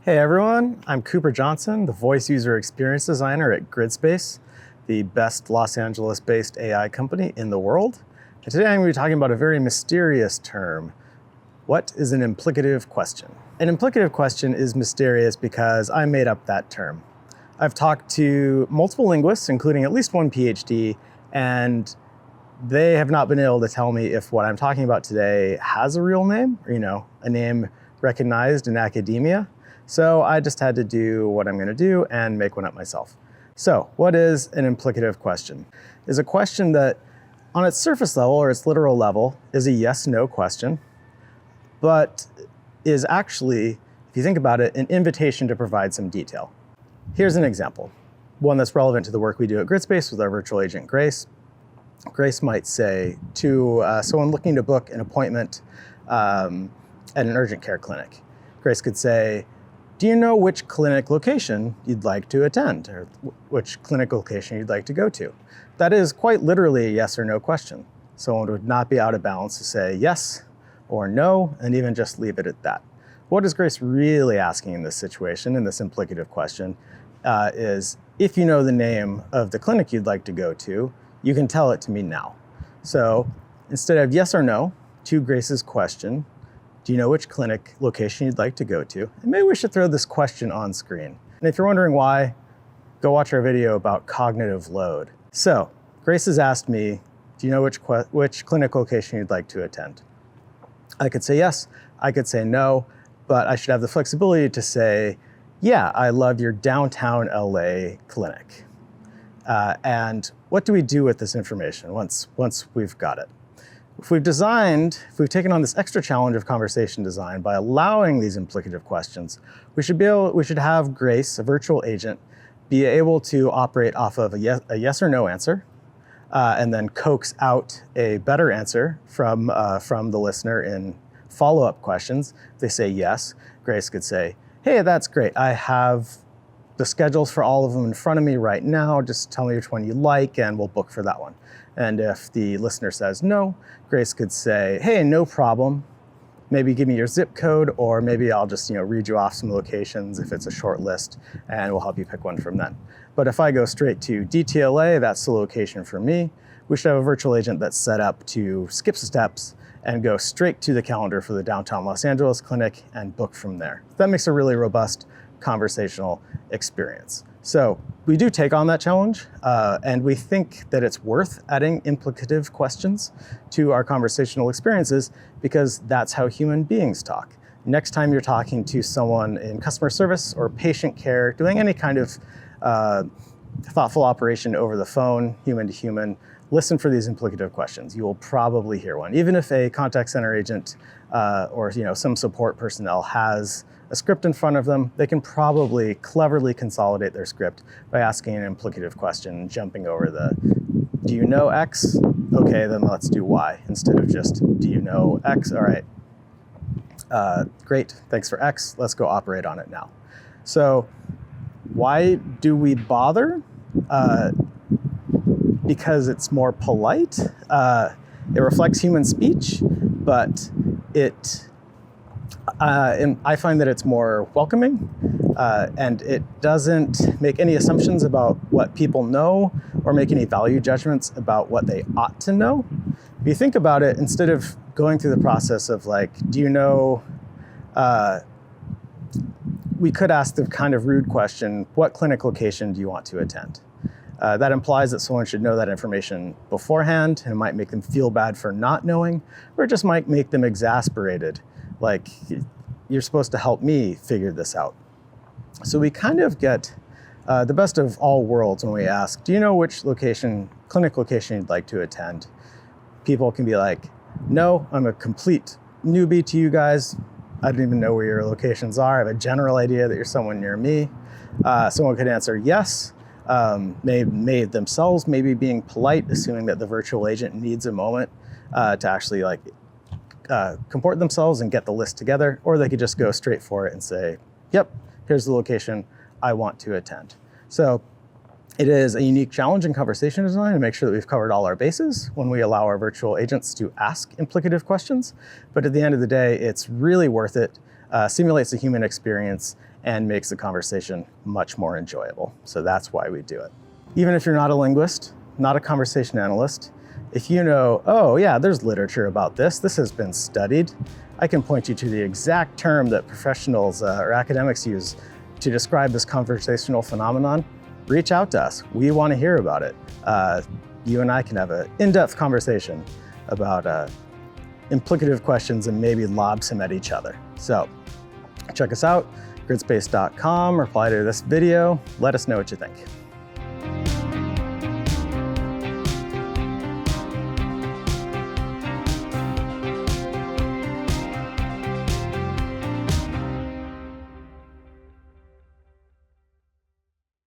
Hey everyone, I'm Cooper Johnson, the voice user experience designer at Gridspace, the best Los Angeles-based AI company in the world. And today I'm going to be talking about a very mysterious term. What is an implicative question? An implicative question is mysterious because I made up that term. I've talked to multiple linguists, including at least one PhD, and they have not been able to tell me if what I'm talking about today has a real name, or a name recognized in academia. So I just had to do what I'm going to do and make one up myself. So what is an implicative question? It's a question that on its surface level or its literal level is a yes-no question, but is actually, if you think about it, an invitation to provide some detail. Here's an example, one that's relevant to the work we do at Gridspace with our virtual agent, Grace. Grace might say to someone looking to book an appointment at an urgent care clinic. Grace could say, do you know which clinic location you'd like to attend, or which clinic location you'd like to go to? That is quite literally a yes or no question. Someone would not be out of bounds to say yes or no, and even just leave it at that. What is Grace really asking in this situation, in this implicative question, is if you know the name of the clinic you'd like to go to, you can tell it to me now. So instead of yes or no to Grace's question, do you know which clinic location you'd like to go to? And maybe we should throw this question on screen. And if you're wondering why, go watch our video about cognitive load. So Grace has asked me, do you know which clinic location you'd like to attend? I could say yes, I could say no, but I should have the flexibility to say, yeah, I love your downtown LA clinic. And what do we do with this information once we've got it? If we've taken on this extra challenge of conversation design by allowing these implicative questions, we should have Grace, a virtual agent, be able to operate off of a yes or no answer, and then coax out a better answer from the listener in follow-up questions. If they say yes, Grace could say, hey, that's great. I have the schedules for all of them in front of me right now. Just tell me which one you like and we'll book for that one. And if the listener says no, Grace could say, hey, no problem. Maybe give me your zip code, or maybe I'll just read you off some locations if it's a short list, and we'll help you pick one from then. But if I go straight to DTLA, that's the location for me, we should have a virtual agent that's set up to skip steps and go straight to the calendar for the downtown Los Angeles clinic and book from there. That makes a really robust conversational experience. So we do take on that challenge, and we think that it's worth adding implicative questions to our conversational experiences because that's how human beings talk. Next time you're talking to someone in customer service or patient care, doing any kind of thoughtful operation over the phone, human to human, listen for these implicative questions. You will probably hear one. Even if a contact center agent or some support personnel has a script in front of them, they can probably cleverly consolidate their script by asking an implicative question, jumping over the, do you know X? Okay, then let's do Y, instead of just, do you know X? All right, great, thanks for X, let's go operate on it now. So why do we bother? Because it's more polite. It reflects human speech, but I find that it's more welcoming, and it doesn't make any assumptions about what people know or make any value judgments about what they ought to know. If you think about it, instead of going through the process of do you know, we could ask the kind of rude question, what clinic location do you want to attend? That implies that someone should know that information beforehand, and it might make them feel bad for not knowing, or it just might make them exasperated. Like, you're supposed to help me figure this out. So we kind of get the best of all worlds when we ask, do you know which clinic location you'd like to attend? People can be like, no, I'm a complete newbie to you guys. I don't even know where your locations are. I have a general idea that you're someone near me. Someone could answer yes, may themselves maybe being polite, assuming that the virtual agent needs a moment to actually comport themselves and get the list together, or they could just go straight for it and say, yep, here's the location I want to attend. So it is a unique challenge in conversation design to make sure that we've covered all our bases when we allow our virtual agents to ask implicative questions. But at the end of the day, it's really worth it, simulates the human experience, and makes the conversation much more enjoyable. So that's why we do it. Even if you're not a linguist, not a conversation analyst, if you know, oh yeah, there's literature about this has been studied, I can point you to the exact term that professionals or academics use to describe this conversational phenomenon, reach out to us. We want to hear about it. You and I can have an in-depth conversation about implicative questions and maybe lob some at each other. So check us out, gridspace.com, reply to this video, let us know what you think.